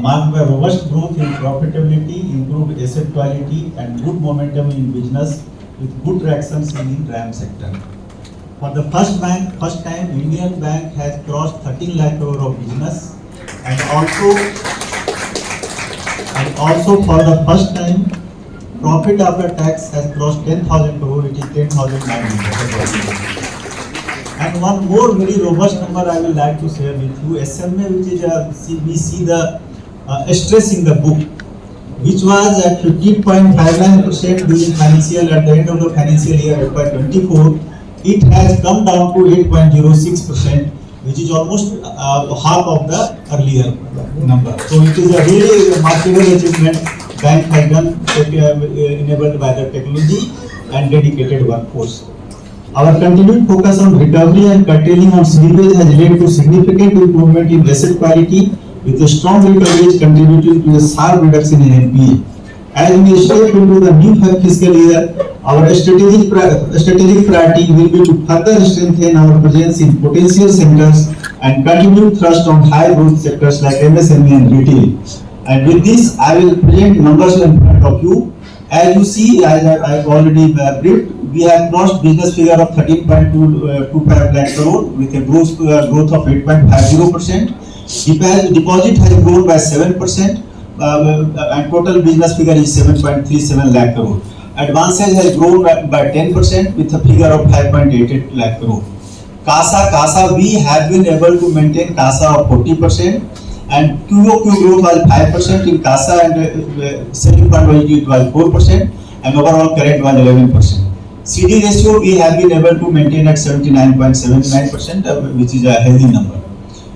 marked by robust growth in profitability, improved asset quality, and good momentum in business with good traction seen in RAM sector. For the first time, Indian Bank has crossed 13 lakh crore of business, and also for the first time, profit after tax has crossed 10,000 crore, it is 10,900. And one more very robust number I will like to share with you, SMA, which is we see the stress in the book, which was at 15.59% during financial at the end of the financial year FY24. It has come down to 8.06%, which is almost half of the earlier number. So it is a really remarkable achievement bank has done, enabled by the technology and dedicated workforce. Our continued focus on recovery and curtailing on slippage has led to significant improvement in asset quality, with a strong recovery contributing to a sharp reduction in NPA. As we step into the new fiscal year, our strategic priority will be to further strengthen our presence in potential sectors and continue thrust on high growth sectors like MSME and retail. And with this, I will present numbers in front of you. As you see, as I have already briefed, we have crossed business figure of 13.25 lakh crore with a growth of 8.50%. Deposit has grown by 7%, and total business figure is 7.37 lakh crore. Advances has grown by 10% with a figure of 5.88 lakh crore. CASA, we have been able to maintain CASA of 40%, and QOQ growth was 5% in CASA, and saving fund it was 4%, and overall current was 11%. CD ratio we have been able to maintain at 79.79%, which is a healthy number.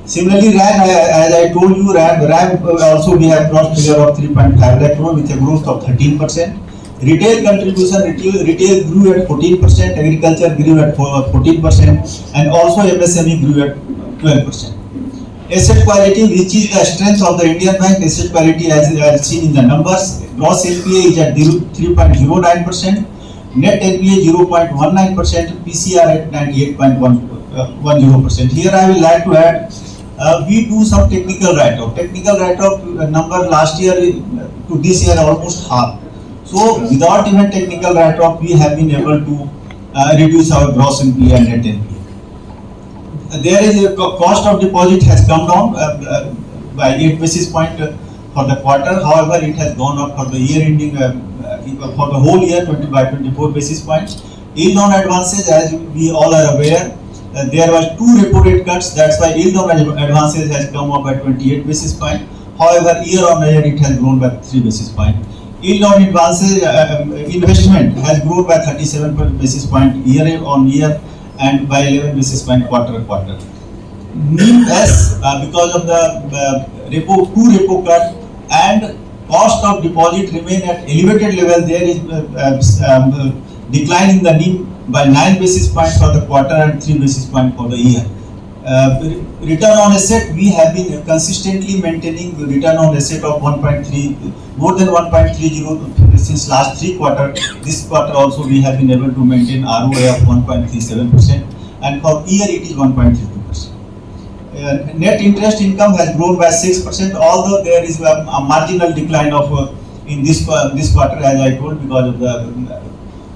Similarly, RAM, as I told you, RAM also we have crossed figure of 3.5 lakh crore with a growth of 13%. Retail contribution, retail grew at 14%, agriculture grew at 14%, and also MSME grew at 12%. Asset quality, which is the strength of the Indian Bank, asset quality as seen in the numbers, gross NPA is at 3.09%, net NPA 0.19%, PCR at 98.10%. Here I will like to add, we do some technical write-off. Technical write-off number last year to this year almost half. So without even technical write-off, we have been able to reduce our gross NPA and net NPA. There is a cost of deposit has come down by 8 basis point for the quarter. However, it has gone up for the year ending for the whole year by 24 basis points. Yield on advances, as we all are aware, there was 2 repo rate cuts. That's why yield on advances has come up by 28 basis point. However, year on year it has grown by 3 basis point. Yield on advances investment has grown by 37 basis point year on year, and by 11 basis point quarter on quarter. NIM because of the 2 repo cut and cost of deposit remain at elevated level, there is decline in the NIM by 9 basis points for the quarter and 3 basis points for the year. Return on asset, we have been consistently maintaining the return on asset of 1.3, more than 1.30 since last 3 quarters. This quarter also we have been able to maintain ROA of 1.37%, and for year it is 1.32%. Net interest income has grown by 6%, although there is a marginal decline of in this quarter, as I told, because of the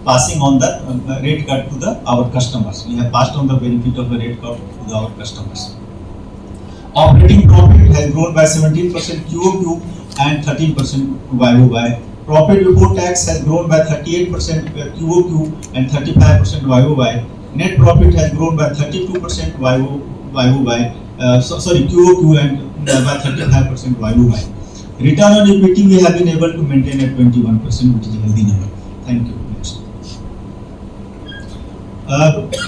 passing on the rate cut to our customers. We have passed on the benefit of the rate cut to our customers. Operating profit has grown by 17% QOQ and 13% YOY. Profit before tax has grown by 38% QOQ and 35% YOY. Net profit has grown by 32% YOY. QOQ and by 35% YOY. Return on equity we have been able to maintain at 21%, which is a healthy number. Thank you.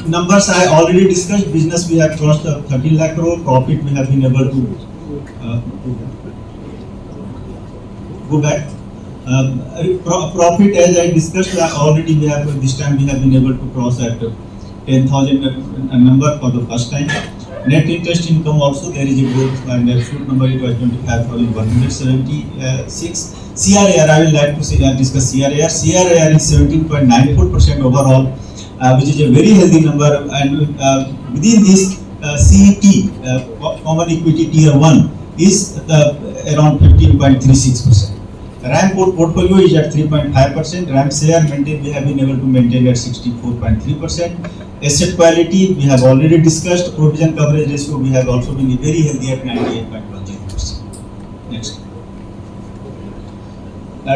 Numbers I already discussed. Business we have crossed 13 lakh crore. Profit we have been able to go back. Profit, as I discussed already, we have this time we have been able to cross at 10,000 number for the first time. Net interest income also there is a growth, and the absolute number it was 25,176. CRAR I will like to discuss CRAR. CRAR is 17.94% overall, which is a very healthy number, and within this CET, Common Equity Tier 1, is around 15.36%. RAM portfolio is at 3.5%. RAM share maintained, we have been able to maintain at 64.3%. Asset quality, we have already discussed. Provision coverage ratio, we have also been very healthy at 98.10%. Next.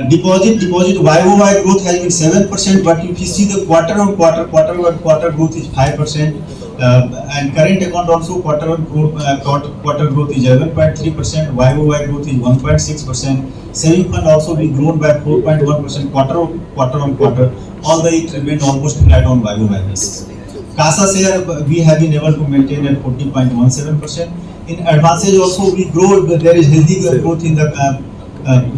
Deposit YOY growth has been 7%, but if you see the quarter growth is 5%, and current account also quarter growth is 11.3%, YOY growth is 1.6%, saving fund also be grown by 4.1% quarter on quarter, although it remained almost flat on YOY basis. CASA share we have been able to maintain at 40.17%. In advances also we grow, there is healthy growth in the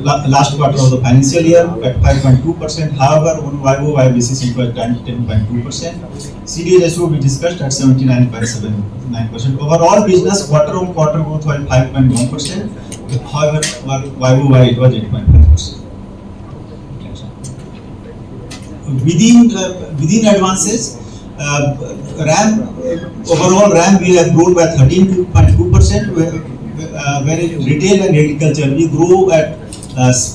last quarter of the financial year at 5.2%. However, on YOY basis it was 10.2%. CD ratio we discussed at 79.79%. Overall business quarter on quarter growth was 5.1%. However, YOY it was 8.5%. Within advances, overall RAM we have grown by 13.2%, whereas retail and agriculture we grow at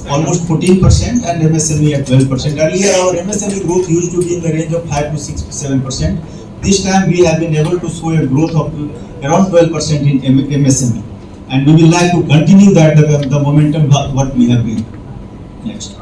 almost 14% and MSME at 12%. Earlier our MSME growth used to be in the range of 5 to 6 to 7%. This time we have been able to show a growth of around 12% in MSME, and we will like to continue that the momentum what we have been. Next.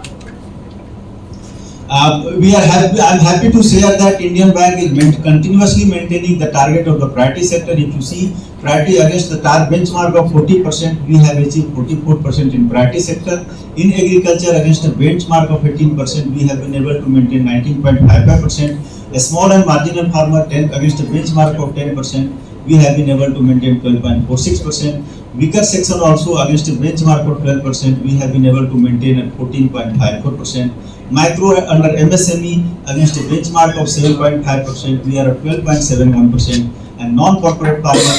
I'm happy to share that Indian Bank is continuously maintaining the target of the priority sector. If you see priority against the benchmark of 40%, we have achieved 44% in priority sector. In agriculture against a benchmark of 18%, we have been able to maintain 19.55%. A small and marginal farmer against a benchmark of 10%, we have been able to maintain 12.46%. Weaker section also against a benchmark of 12%, we have been able to maintain at 14.54%. Micro under MSME against a benchmark of 7.5%, we are at 12.71%, and non-corporate farmer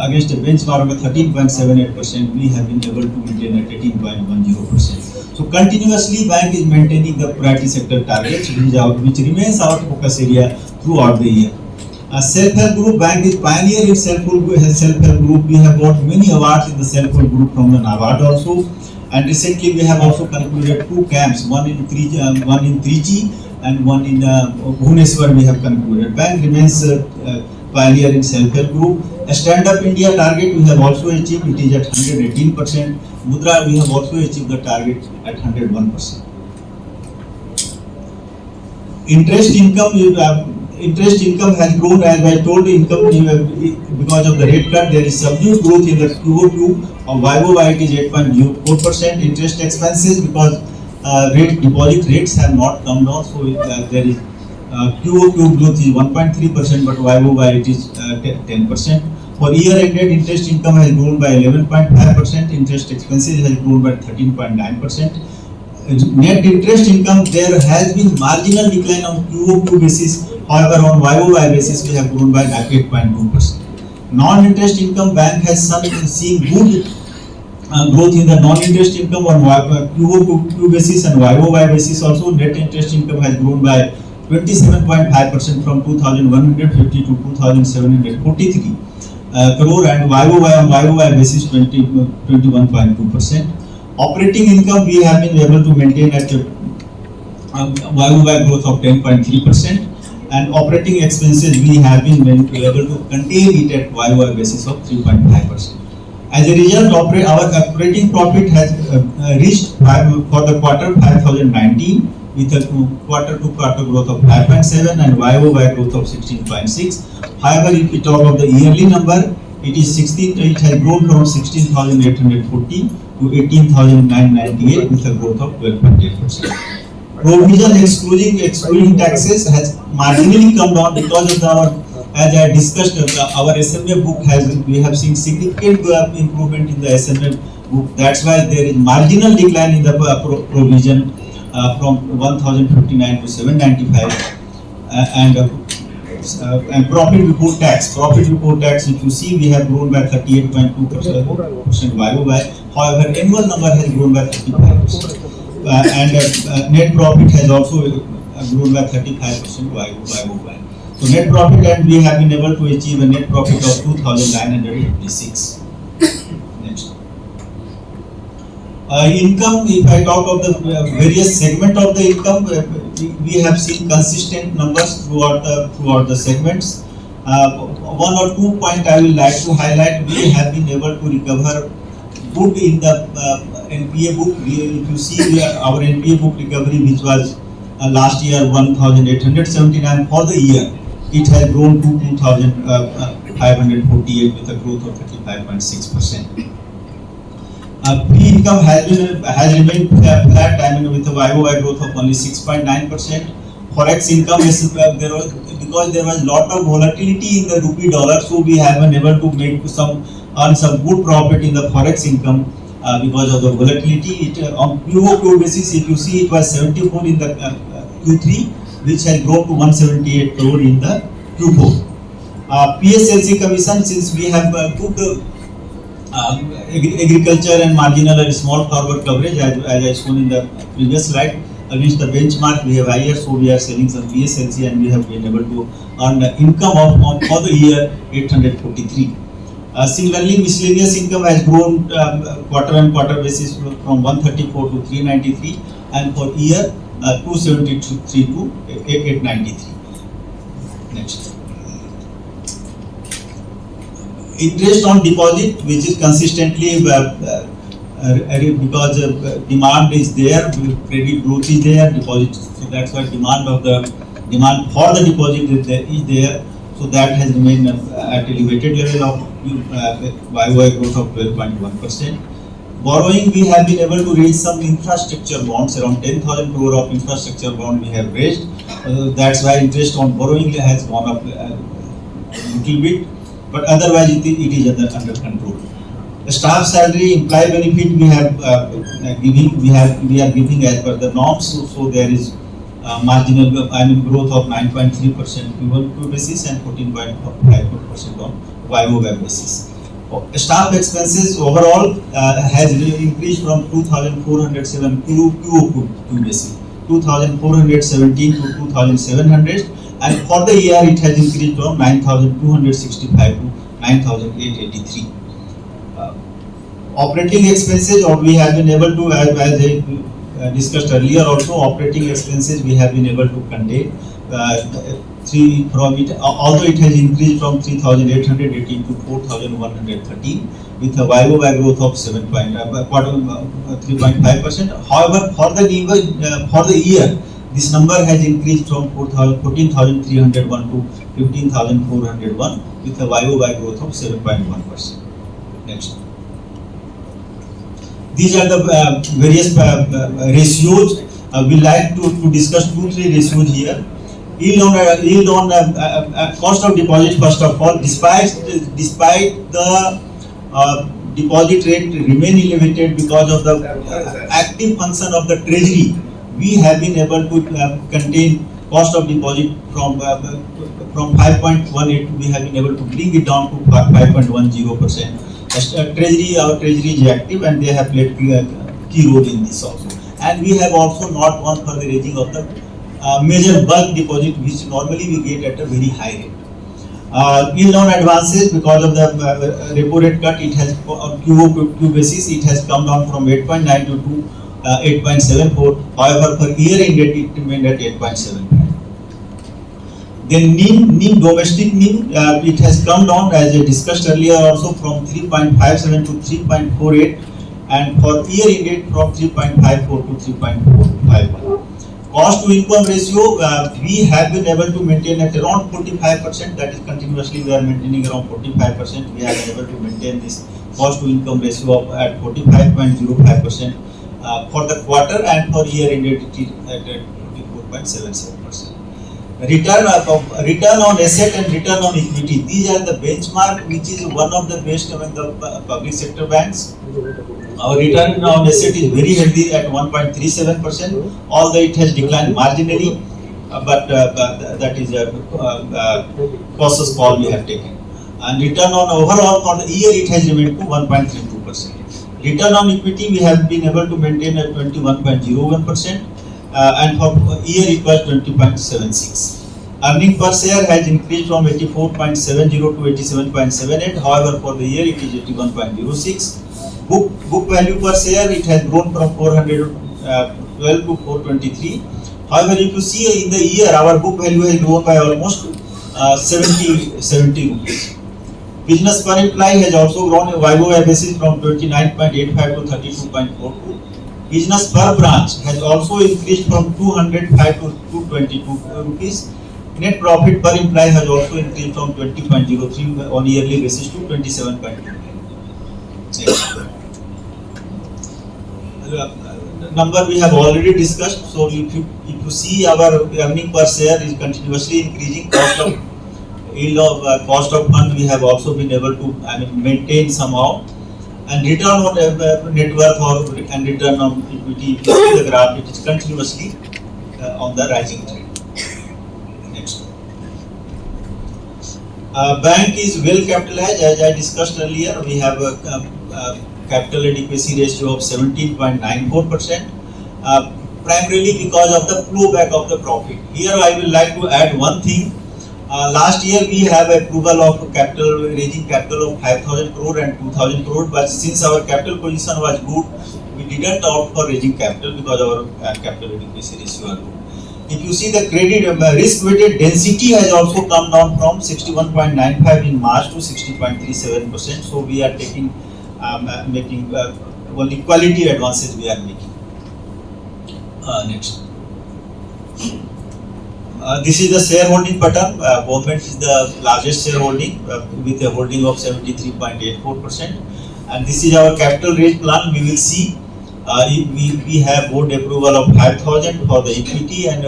against a benchmark of 13.78%, we have been able to maintain at 18.10%. So continuously bank is maintaining the priority sector targets, which remains our focus area throughout the year. Self-help group, bank is pioneer in self-help group. We have got many awards in the self-help group from the NABARD also. And recently we have also concluded 2 camps, one in Trichy and one in Bhubaneswar we have concluded. Bank remains pioneer in self-help group. A stand-up India target we have also achieved, it is at 118%. Mudra we have also achieved the target at 101%. Interest income has grown, as I told you, because of the rate cut, there is subdued growth in the QOQ. Of YOY it is 8.04%. Interest expenses, because deposit rates have not come down, so there is QOQ growth is 1.3%, but YOY it is 10%. For year ended, interest income has grown by 11.5%. Interest expenses has grown by 13.9%. Net interest income, there has been marginal decline on QOQ basis. However, on YOY basis, we have grown by 8.2%. Non-interest income, bank has seen good growth in the non-interest income on QOQ basis and YOY basis also. Net interest income has grown by 27.5% from 2,150 to 2,743 crore, and YOY basis 21.2%. Operating income we have been able to maintain at YOY growth of 10.3%, and operating expenses we have been able to contain it at YOY basis of 3.5%. As a result, our operating profit has reached for the quarter 5,019 with a quarter-to-quarter growth of 5.7 and YOY growth of 16.6. However, if we talk of the yearly number, it has grown from 16,840 to 18,998 with a growth of 12.8%. Provision excluding taxes has marginally come down because of as I discussed, our SMA book we have seen significant improvement in the SMA book. That's why there is marginal decline in the provision from 1,059 to 795, and profit before tax, if you see, we have grown by 38.2% YOY. However, annual number has grown by 35%, and net profit has also grown by 35% YOY. So net profit, and we have been able to achieve a net profit of 2,956. Next. Income, if I talk of the various segment of the income, we have seen consistent numbers throughout the segments. One or two point I will like to highlight. We have been able to recover good in the NPA book. If you see our NPA book recovery, which was last year 1,879, for the year, it has grown to 2,548 with a growth of 35.6%. Fee income has remained flat. I mean, with a YOY growth of only 6.9%. Forex income is because there was lot of volatility in the rupee dollar, so we have been able to make earn some good profit in the forex income because of the volatility. On QOQ basis, if you see, it was 74 in the Q3, which has grown to 178 crore in the Q4. PSLC commission, since we have put agriculture and marginal and small farmer coverage, as I shown in the previous slide, against the benchmark we have higher, so we are selling some PSLC and we have been able to earn income of for the year 843. Similarly, miscellaneous income has grown quarter on quarter basis from 134 to 393, and for year 273 to 893. Next. Interest on deposit, which is consistently because demand is there, credit growth is there, deposit, so that's why demand for the deposit is there, so that has remained at elevated level of YOY growth of 12.1%. Borrowing, we have been able to raise some infrastructure bonds, around 10,000 crore of infrastructure bond we have raised. That's why interest on borrowing has gone up a little bit, but otherwise it is under control. The staff salary, employee benefit, we are giving as per the norms, so there is marginal growth of 9.3% Q1Q basis and 14.5% on YOY basis. Staff expenses overall has increased from 2,407 QOQ basis, 2,417 to 2,700, and for the year it has increased from 9,265 to 9,883. Operating expenses, or we have been able to, as I discussed earlier also, operating expenses we have been able to contain. Although it has increased from 3,818 to 4,113 with a YOY growth of 3.5%. However, for the year, this number has increased from 14,301 to 15,401 with a YOY growth of 7.1%. Next. These are the various ratios. We like to discuss 2-3 ratios here. Yield on cost of deposit, first of all, despite the deposit rate remain elevated because of the active function of the treasury, we have been able to contain cost of deposit from 5.18, we have been able to bring it down to 5.10%. Our treasury is active and they have played key role in this also. And we have also not gone for the raising of the major bulk deposit, which normally we get at a very high rate. Yield on advances, because of the repo rate cut, it has on QOQ basis it has come down from 8.9 to 8.74. However, for year ended it remained at 8.75. Then NIM domestic NIM, it has come down, as I discussed earlier also, from 3.57 to 3.48, and for year ended from 3.54 to 3.451. Cost to income ratio, we have been able to maintain at around 45%. That is continuously we are maintaining around 45%. We have been able to maintain this cost to income ratio at 45.05% for the quarter, and for year ended it is at 24.77%. Return on asset and return on equity, these are the benchmark which is one of the best among the public sector banks. Our return on asset is very healthy at 1.37%, although it has declined marginally, but that is a cautious call we have taken. And return on overall for the year it has remained to 1.32%. Return on equity we have been able to maintain at 21.01%. And for year it was 20.76. Earning per share has increased from 84.70 to 87.78. However, for the year it is 81.06. book value per share, it has grown from 412 to 423. However, if you see in the year, our book value has grown by almost 70 rupees. Business per employee has also grown on a YoY basis from 29.85 to 32.42. Business per branch has also increased from 205 to 222 rupees. Net profit per employee has also increased from 20.03 on yearly basis to 27.29. Number we have already discussed. So if you see our earning per share is continuously increasing. Cost of fund we have also been able to maintain somehow, and return on net worth and return on equity, if you see the graph, it is continuously on the rising trend. Next. Bank is well capitalized. As I discussed earlier, we have a capital adequacy ratio of 17.94%, primarily because of the flow back of the profit. Here I will like to add one thing. Last year we have approval of raising capital of 5,000 crore and 2,000 crore, but since our capital position was good, we didn't opt for raising capital because our capital adequacy ratio are good. If you see the credit risk-weighted density has also come down from 61.95 in March to 60.37%. So we are making only quality advances we are making. Next. This is the shareholding pattern. Government is the largest shareholding with a holding of 73.84%. And this is our capital raise plan. We will see. We have board approval of 5,000 for the equity and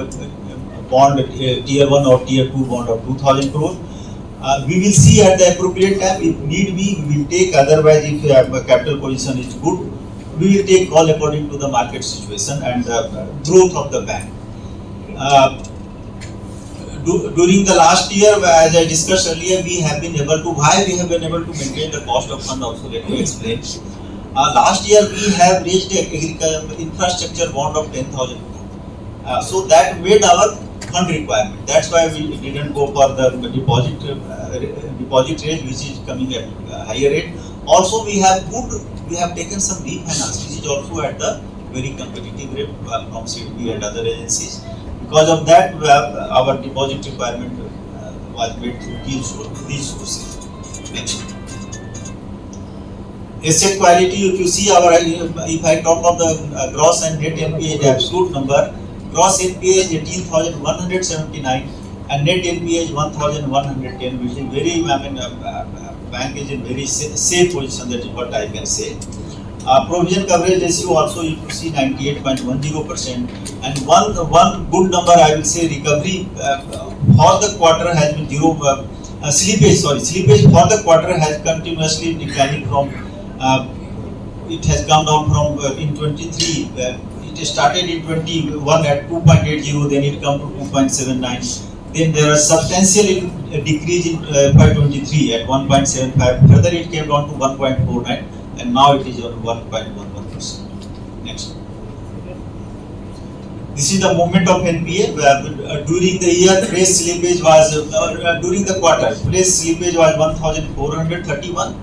bond tier 1 or tier 2 bond of 2,000 crore. We will see at the appropriate time. If need be, we will take. Otherwise, if capital position is good, we will take call according to the market situation and the growth of the bank. During the last year, as I discussed earlier, we have been able to maintain the cost of fund also. Let me explain. Last year we have raised an infrastructure bond of 10,000 crore. So that made our fund requirement. That's why we didn't go for the deposit rate, which is coming at higher rate. Also, we have taken some refinance, which is also at the very competitive rate from CDB and other agencies. Because of that, our deposit requirement was made through these sources. Next. Asset quality, if you see if I talk of the gross and net NPA, the absolute number, gross NPA is 18,179 and net NPA is 1,110, which is very, bank is in very safe position, that is what I can say. Provision coverage ratio also, if you see, 98.10%, and one good number I will say, recovery for the quarter has been zero. Slippage for the quarter has continuously declining from. It has come down from in 23. It started in 21 at 2.80, then it come to 2.79. Then there was substantial decrease in FY23 at 1.75. Further, it came down to 1.49, and now it is on 1.11%. Next. This is the movement of NPA. During the year, fresh slippage was during the quarter. Fresh slippage was 1,431.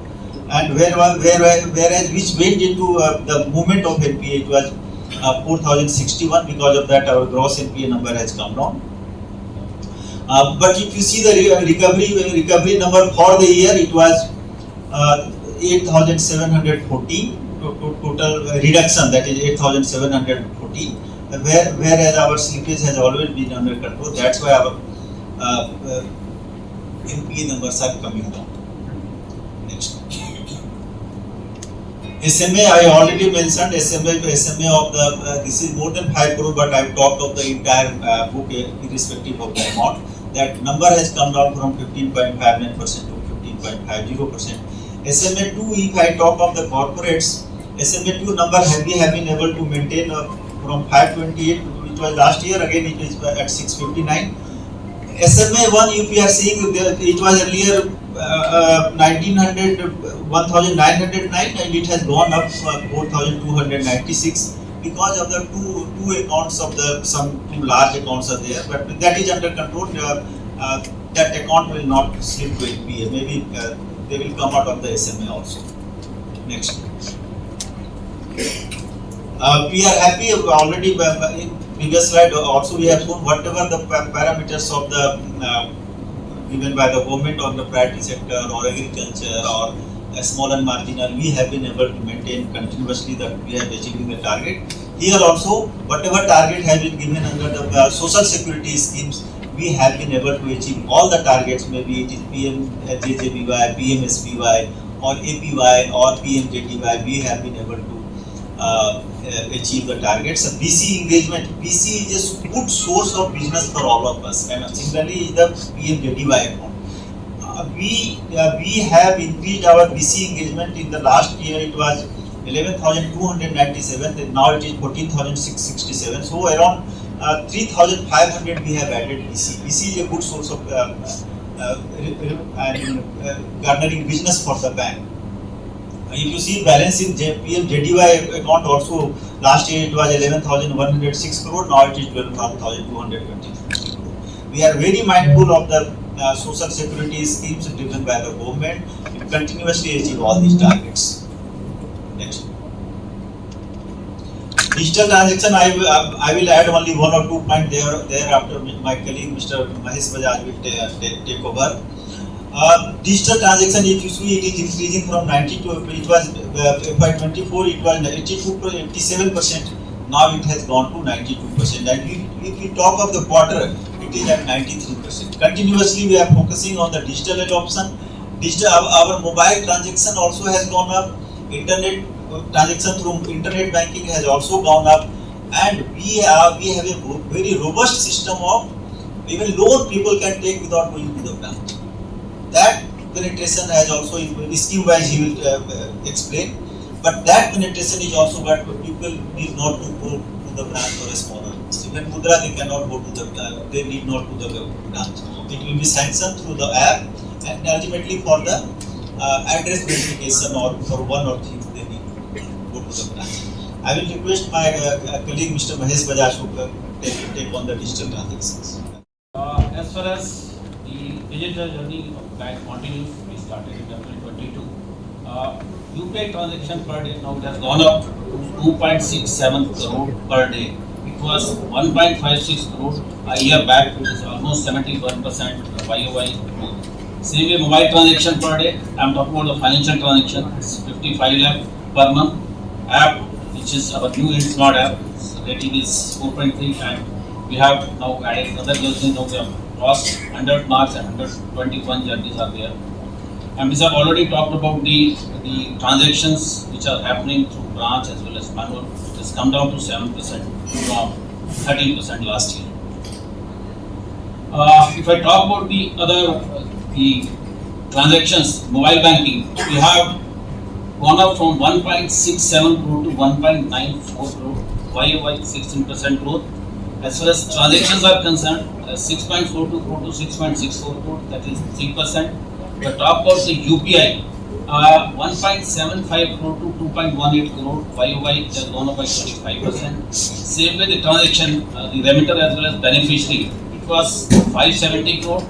And whereas which went into the movement of NPA, it was 4,061. Because of that, our gross NPA number has come down. But if you see the recovery number for the year, it was 8,714 total reduction. That is 8,714. Whereas our slippage has always been under control. That's why our NPA numbers are coming down. Next. SMA, I already mentioned SMA of the, this is more than 5 crore, but I've talked of the entire book irrespective of the amount. That number has come down from 15.59% to 15.50%. SMA2, if I talk of the corporates, SMA2 number we have been able to maintain from 528, which was last year, again it is at 659. SMA1, if we are seeing, it was earlier 1,909 and it has gone up 4,296 because of the two accounts of some two large accounts are there, but that is under control. That account will not slip to NPA. Maybe they will come out of the SMA also. Next. We are happy already. In previous slide also we have shown whatever the parameters of the given by the government on the priority sector or agriculture or small and marginal, we have been able to maintain continuously that we are achieving the target. Here also, whatever target has been given under the social security schemes, we have been able to achieve all the targets. Maybe it is PMJJBY, PMSBY, or APY or PMJDY. We have been able to achieve the targets. BC engagement, BC is a good source of business for all of us, and similarly the PMJDY account. We have increased our BC engagement. In the last year it was 11,297, now it is 14,667. So around 3,500 we have added BC. BC is a good source of garnering business for the bank. If you see balance in PMJDY account also, last year it was 11,106 crore, now it is 12,223 crore. We are very mindful of the social security schemes driven by the government. We continuously achieve all these targets. Next. Digital transaction, I will add only one or two points there after my colleague Mr. Mahesh Bajaj will take over. Digital transaction, if you see, it is increasing from 90 to, it was FY24, it was 87%, now it has gone to 92%. And if we talk of the quarter, it is at 93%. Continuously we are focusing on the digital adoption. Our mobile transaction also has gone up, internet transaction through internet banking has also gone up, and we have a very robust system of even loan people can take without going to the branch. That penetration has also, scheme wise he will explain, but that penetration is also what people need not to go to the branch or a smaller. Even Mudra they cannot go to the, they need not to the branch. It will be sanctioned through the app, and ultimately for the address verification or for one or things they need to go to the branch. I will request my colleague Mr. Mahesh Bajaj to take on the digital transactions. As far as the digital journey of bank continues, we started in April 22. UPI transaction per day now it has gone up to 2.67 crore per day. It was 1.56 crore a year back, which is almost 71% YOY growth. Same way mobile transaction per day, I am talking about the financial transaction, it's 55 lakh per month. App, which is our new smart app, rating is 4.3, and we have now added another journey. Now we have crossed 100 marks and 121 journeys are there. And we have already talked about the transactions which are happening through branch as well as manual. It has come down to 7% from 13% last year. If I talk about the other the transactions, mobile banking, we have gone up from 1.67 crore to 1.94 crore, YOY 16% growth. As far as transactions are concerned, 6.42 crore to 6.64 crore, that is 3%. We talk about the UPI, 1.75 crore to 2.18 crore, YOY it has gone up by 25%. Same way the transaction, the remitter as well as beneficiary, it was 570 crore,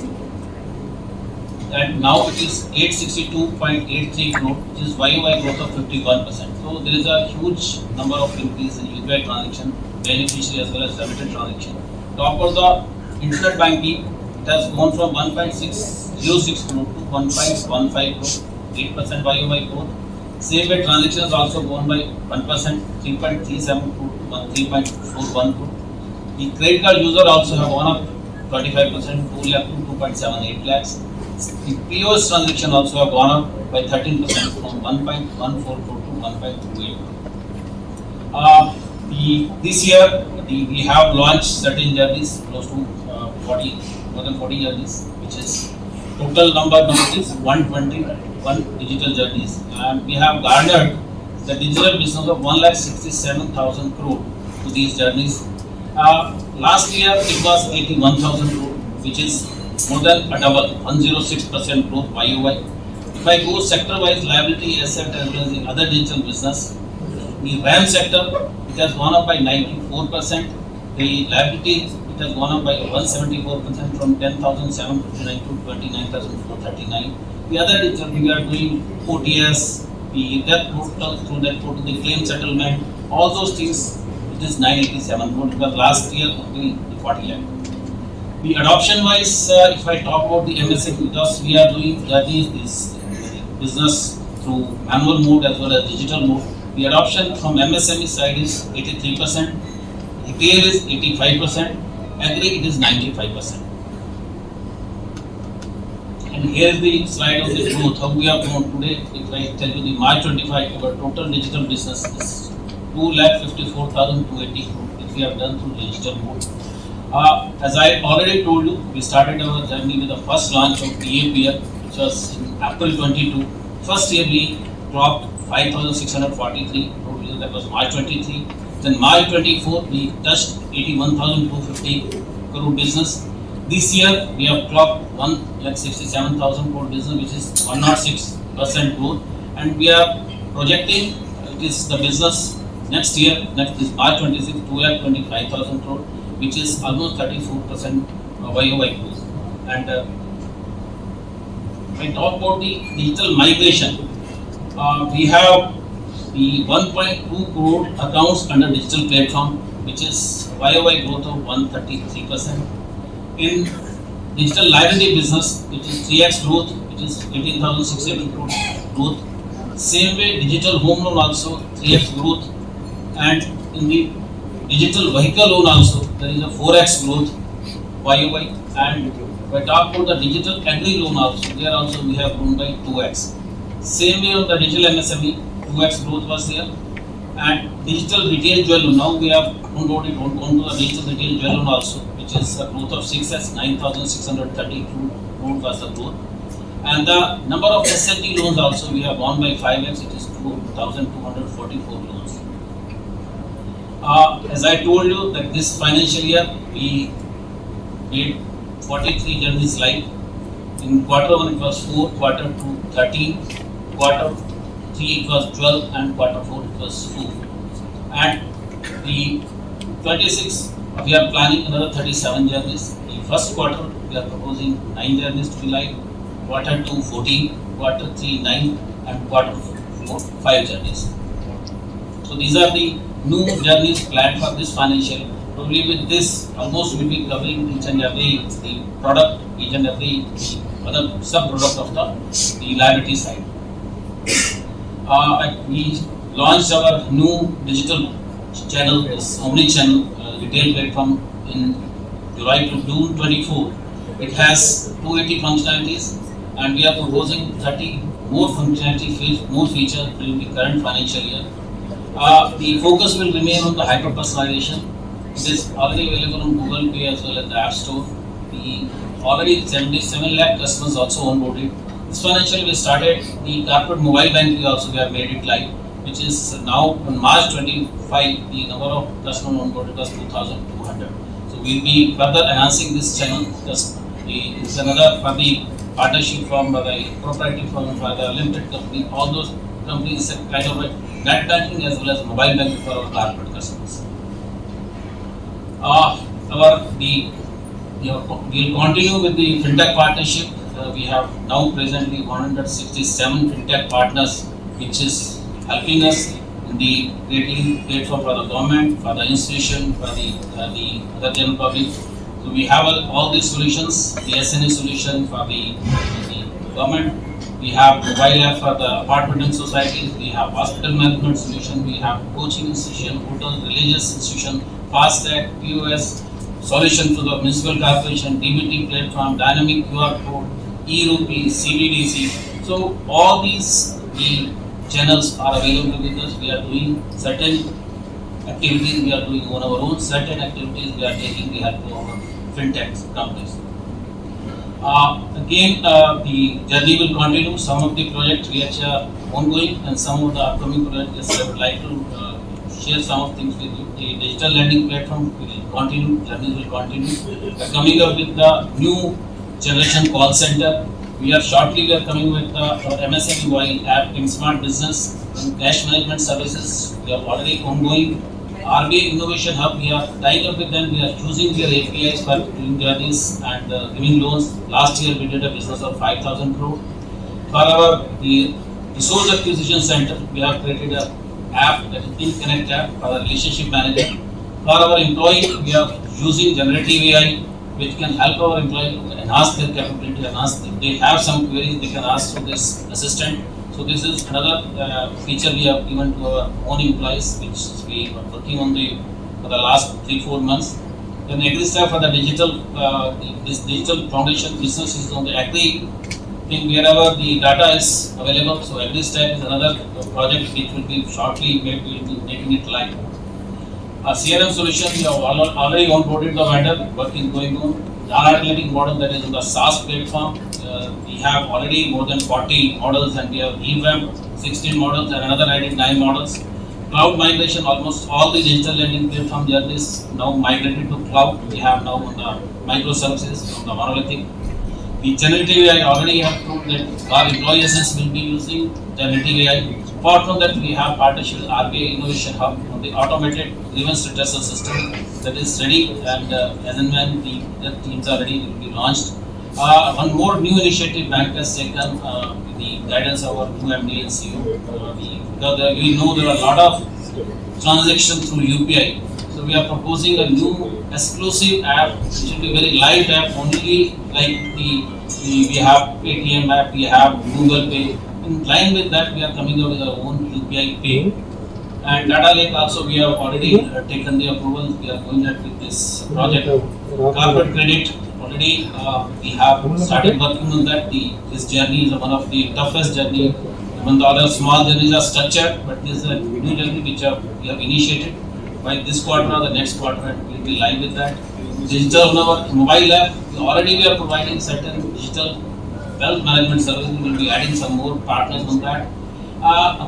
and now it is 862.83 crore, which is YOY growth of 51%. So there is a huge number of increase in UPI transaction, beneficiary as well as remitter transaction. Talk about the internet banking, it has gone from 1.606 crore to 1.15 crore, 8% YOY growth. Same way transactions also gone by 1%, 3.37 crore to 3.41 crore. The credit card user also have gone up 25%, 2 lakh to 2.78 lakhs. The POS transaction also have gone up by 13% from 1.14 crore to 1.28 crore. This year we have launched certain journeys, close to more than 40 journeys, which is total number now is 121 digital journeys, and we have garnered the digital business of 1,67,000 crore to these journeys. Last year it was 81,000 crore, which is more than a double, 106% growth YOY. If I go sector-wise, liability, asset as well as the other digital business, the RAM sector, it has gone up by 94%. The liability, it has gone up by 174% from 10,759 to 29,439. The other digital, we are doing OTS, the debt portal, through that portal, the claim settlement, all those things, it is 987 crore because last year only 40 lakh. The adoption wise, if I talk about the MSME, because we are doing this business through manual mode as well as digital mode, the adoption from MSME side is 83%, retail is 85%, agri it is 95%. And here is the slide of the growth, how we have grown today. If I tell you the March 25, our total digital business is 2,54,280 crore, which we have done through digital mode. As I already told you, we started our journey with the first launch of PAPL, which was in April 22. First year we dropped 5,643 crore, that was March 23. Then March 24, we touched 81,250 crore business. This year we have clocked 1,67,000 crore business, which is 106% growth, and we are projecting it is the business next year, next is March 26, 2,25,000 crore, which is almost 34% YOY growth. And when I talk about the digital migration, we have the 1.2 crore accounts under digital platform, which is YOY growth of 133%. In digital liability business, it is 3x growth, which is 18,680 crore growth. Same way, digital home loan also 3x growth, and in the digital vehicle loan also there is a 4x growth YOY. And if I talk about the digital agri loan also, there also we have grown by 2x. Same way on the digital MSME, 2x growth was there. And digital retail jewel loan, now we have onboarded onto the digital retail jewel loan also, which is a growth of 6x, 9,632 crore was the growth. And the number of SME loans also we have gone by 5x, it is 2,244 loans. As I told you that this financial year we made 43 journeys live. In quarter 1 it was 4, quarter 2 13, quarter 3 it was 12, and quarter 4 it was 4. And the 26 we are planning another 37 journeys. In first quarter we are proposing 9 journeys to be live, quarter 2 14, quarter 3 9, and quarter 4 5 journeys. So these are the new journeys planned for this financial. Probably with this, almost we will be covering each and every the product, each and every other sub-product of the liability side. We launched our new digital channel, this omni-channel retail platform in July to June 24. It has 280 functionalities, and we are proposing 30 more functionality, more features during the current financial year. The focus will remain on the hyper-personalization. It is already available on Google Pay as well as the App Store. We already 77 lakh customers also onboarded. This financial year we started the corporate mobile banking also, we have made it live, which is now on March 25, the number of customers onboarded was 2,200. So we will be further enhancing this channel. It's another for the partnership from the proprietary firm, for the limited company, all those companies are kind of a net banking as well as mobile banking for our corporate customers. We will continue with the fintech partnership. We have now presently 167 fintech partners, which is helping us in the creating platform for the government, for the institution, for the other general public. So we have all these solutions, the SNA solution for the government. We have mobile app for the apartment and societies. We have hospital management solution. We have coaching institution, hotel, religious institution, fast track, POS solution to the municipal corporation, DBT platform, dynamic QR code, e-rupee, CBDC. So all these channels are available with us. We are doing certain activities we are doing on our own. Certain activities we are taking the help of our fintech companies. Again, the journey will continue. Some of the projects which are ongoing and some of the upcoming projects, I would like to share some of things with you. The digital lending platform will continue, journey will continue. We are coming up with the new generation call center. We are coming with the MSME mobile app in smart business and cash management services. We are already ongoing. RBI Innovation Hub, we are tying up with them. We are using their APIs for doing journeys and giving loans. Last year we did a business of 5,000 crore. For our the Resource Acquisition Center, we have created an app, that is InConnect app for the relationship manager. For our employee, we are using generative AI, which can help our employee enhance their capability, enhance them. They have some queries, they can ask to this assistant. So this is another feature we have given to our own employees, which we are working on for the last 3-4 months. Then AgriStack for the digital, this digital foundation business is on the agri thing wherever the data is available. So AgriStack is another project which will be shortly made, we will be making it live. Our CRM solution, we have already onboarded the vendor, work is going on. The analytic model that is on the SaaS platform, we have already more than 40 models and we have revamped 16 models and another added 9 models. Cloud migration, almost all the digital lending platform journeys now migrated to cloud. We have now on the microservices on the monolithic. The generative AI already have proved that our employees will be using generative AI. Apart from that, we have partnership with RBI Innovation Hub on the automated grievance redressal system that is ready, and as and when the teams are ready, it will be launched. One more new initiative bank has taken with the guidance of our new MD and CEO. Because we know there are a lot of transactions through UPI. So we are proposing a new exclusive app, which will be very light app, only like we have Paytm app, we have Google Pay. In line with that, we are coming up with our own UPI Pay. And Data Lake also, we have already taken the approval. We are going ahead with this project. Corporate credit, already we have started working on that. This journey is one of the toughest journey. Even the other small journeys are structured, but this is a new journey which we have initiated. By this quarter or the next quarter, we will be live with that. Digital on our mobile app, we are providing certain digital wealth management services. We will be adding some more partners on that.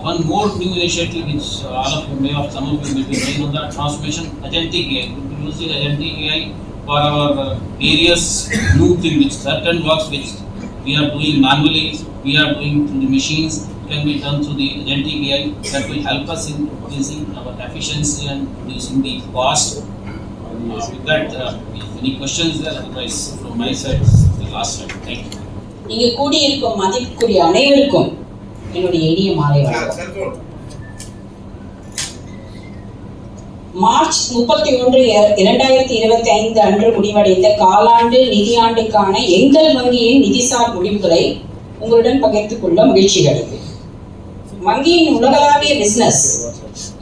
One more new initiative which all of you may have, some of you will be doing on the transformation, agentic AI. We will be using agentic AI for our various new things, which certain works which we are doing manually, we are doing through the machines, can be done through the agentic AI that will help us in increasing our efficiency and reducing the cost. With that, if any questions there, otherwise from my side, the last slide. Thank you. இங்கு கூடியிருக்கும் மதிப்புக்குரிய அனைவருக்கும் என்னுடைய இனிய மாலை வணக்கம். March 31, 2025 அன்று முடிவடைந்த காலாண்டு நிதியாண்டுக்கான எங்கள் வங்கியின் நிதிசார் முடிவுகளை உங்களுடன் பகிர்ந்து கொள்ள மகிழ்ச்சி அடைகிறது. வங்கியின் உலகளாவிய பிசினஸ்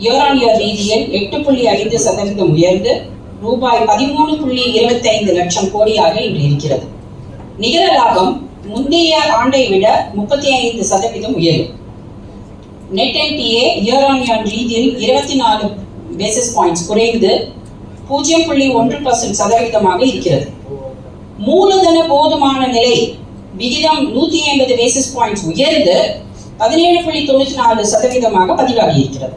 இயர் ஆன் இயர் ரீதியில் 8.5% உயர்ந்து ரூபாய் 13.25 லட்சம் கோடியாக இன்று இருக்கிறது. நிகர லாபம் முந்தைய ஆண்டை விட 35% உயரும். Net NBA year on year ரீதியில் 24 பேசிஸ் பாயிண்ட்ஸ் குறைந்து 0.1% இருக்கிறது. மூலதன போதுமான நிலை விகிதம் 150 பேசிஸ் பாயிண்ட்ஸ் உயர்ந்து 17.94% பதிவாகி இருக்கிறது.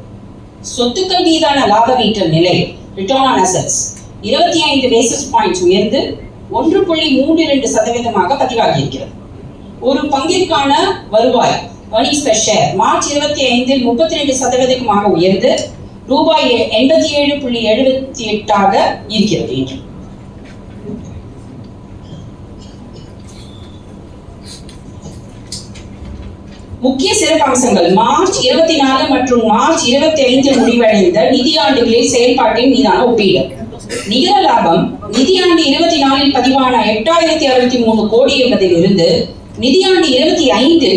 சொத்துக்கள் மீதான லாப ஈட்டல் நிலை return on assets 25 basis points உயர்ந்து 1.32% பதிவாகி இருக்கிறது. ஒரு பங்கிற்கான வருவாய் earnings per share மார்ச் 25 32% உயர்ந்து ரூபாய் 87.78 இருக்கிறது. இன்று முக்கிய சிறப்பம்சங்கள் மார்ச் 24 மற்றும் மார்ச் 25 முடிவடைந்த நிதியாண்டுகளில் செயல்பாட்டின் மீதான ஒப்பீடு. நிகர லாபம் நிதியாண்டு 24 பதிவான 8063 கோடி என்பதிலிருந்து நிதியாண்டு 25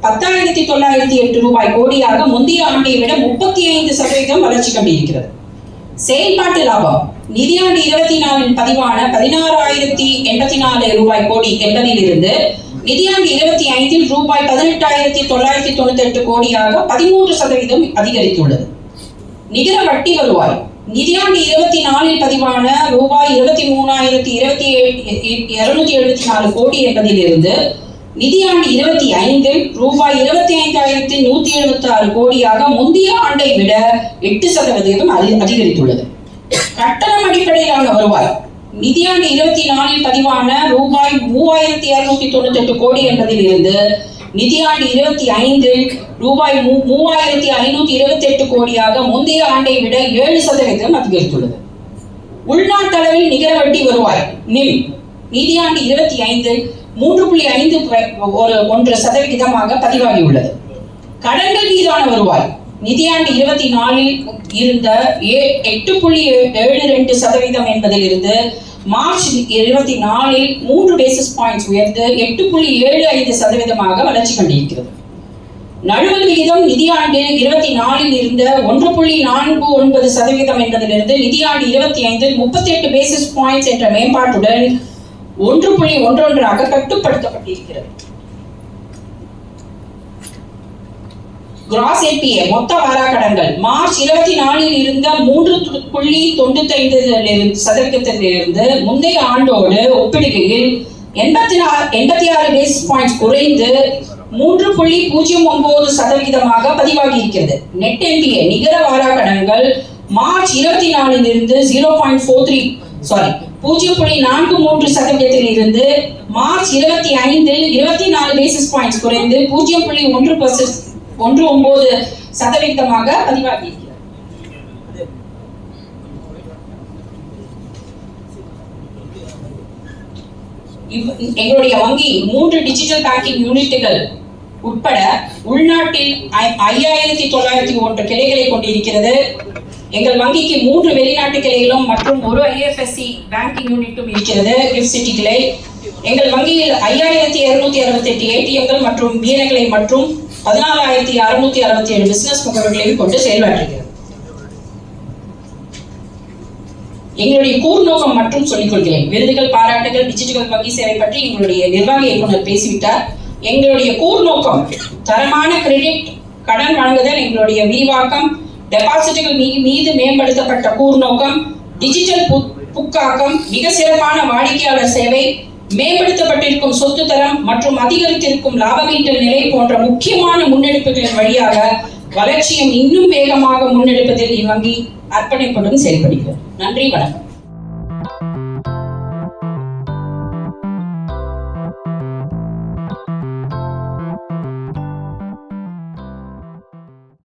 10,908 ரூபாய் கோடியாக முந்தைய ஆண்டை விட 35% வளர்ச்சி கண்டிருக்கிறது. செயல்பாட்டு லாபம் நிதியாண்டு 24 பதிவான 16,084 ரூபாய் கோடி என்பதிலிருந்து நிதியாண்டு 25 ரூபாய் 18,998 கோடியாக 13% அதிகரித்துள்ளது. நிகர வட்டி வருவாய் நிதியாண்டு 24 பதிவான ரூபாய் 23,274 கோடி என்பதிலிருந்து நிதியாண்டு 25 ரூபாய் 25,176 கோடியாக முந்தைய ஆண்டை விட 8% அதிகரித்துள்ளது. கட்டணம் அடிப்படையிலான வருவாய் நிதியாண்டு 24 பதிவான ரூபாய் 3,298 கோடி என்பதிலிருந்து நிதியாண்டு 25 ரூபாய் 3,528 கோடியாக முந்தைய ஆண்டை விட 7% அதிகரித்துள்ளது. உள்நாட்டளவில் நிகர வட்டி வருவாய் நிம் நிதியாண்டு 25 3.51% பதிவாகியுள்ளது. கடன்கள் மீதான வருவாய் நிதியாண்டு 24 இருந்த 8.72% என்பதிலிருந்து மார்ச் 24 3 பேசிஸ் பாயிண்ட்ஸ் உயர்ந்து 8.75% வளர்ச்சி கண்டிருக்கிறது. நழுவல் விகிதம் நிதியாண்டு 24 இருந்த 1.49% என்பதிலிருந்து நிதியாண்டு 25 38 பேசிஸ் பாயிண்ட்ஸ் என்ற மேம்பாட்டுடன் 1.11 கட்டுப்படுத்தப்பட்டிருக்கிறது. கிராஸ் என்பிஏ மொத்த வாராக்கடன்கள் மார்ச் 24 இருந்த 3.95% முந்தைய ஆண்டோடு ஒப்பிடுகையில் 86 பேசிஸ் பாயிண்ட்ஸ் குறைந்து 3.09% பதிவாகி இருக்கிறது. நெட் என்பிஏ நிகர வாராக்கடன்கள் மார்ச் 24 இருந்து 0.43% இருந்து மார்ச் 25 24 பேசிஸ் பாயிண்ட்ஸ் குறைந்து 0.19% பதிவாகி இருக்கிறது. எங்களுடைய வங்கி 3 டிஜிட்டல் பேங்கிங் யூனிட்டுகள் உட்பட உள்நாட்டில் 5901 கிளைகளை கொண்டிருக்கிறது. எங்கள் வங்கிக்கு 3 வெளிநாட்டு கிளைகளும் மற்றும் ஒரு IFSC பேங்கிங் யூனிட்டும் இருக்கிறது. கிஃப்ட் சிட்டி கிளை. எங்கள் வங்கியில் 5268 ATMகள் மற்றும் வீரங்களை மற்றும் 14667 பிசினஸ் முகவர்களையும் கொண்டு செயல்படுகிறது. எங்களுடைய கூர்நோக்கம் மற்றும் சொல்லிக் கொள்கிறேன். விருதுகள், பாராட்டுகள், டிஜிட்டல் வங்கி சேவை பற்றி எங்களுடைய நிர்வாக இயக்குனர் பேசிவிட்டார். எங்களுடைய கூர்நோக்கம் தரமான கிரெடிட் கடன் வழங்குதல், எங்களுடைய விரிவாக்கம், டெபாசிட்டுகள் மீது மேம்படுத்தப்பட்ட கூர்நோக்கம், டிஜிட்டல் புக்காக்கம், மிக சிறப்பான வாடிக்கையாளர் சேவை, மேம்படுத்தப்பட்டிருக்கும் சொத்து தரம் மற்றும் அதிகரித்திருக்கும் லாபமீட்டல் நிலை போன்ற முக்கியமான முன்னெடுப்புகளின் வழியாக வளர்ச்சியும் இன்னும் வேகமாக முன்னெடுப்பதில் இவ்வங்கி அர்ப்பணிப்புடன் செயல்படுகிறது. நன்றி, வணக்கம்.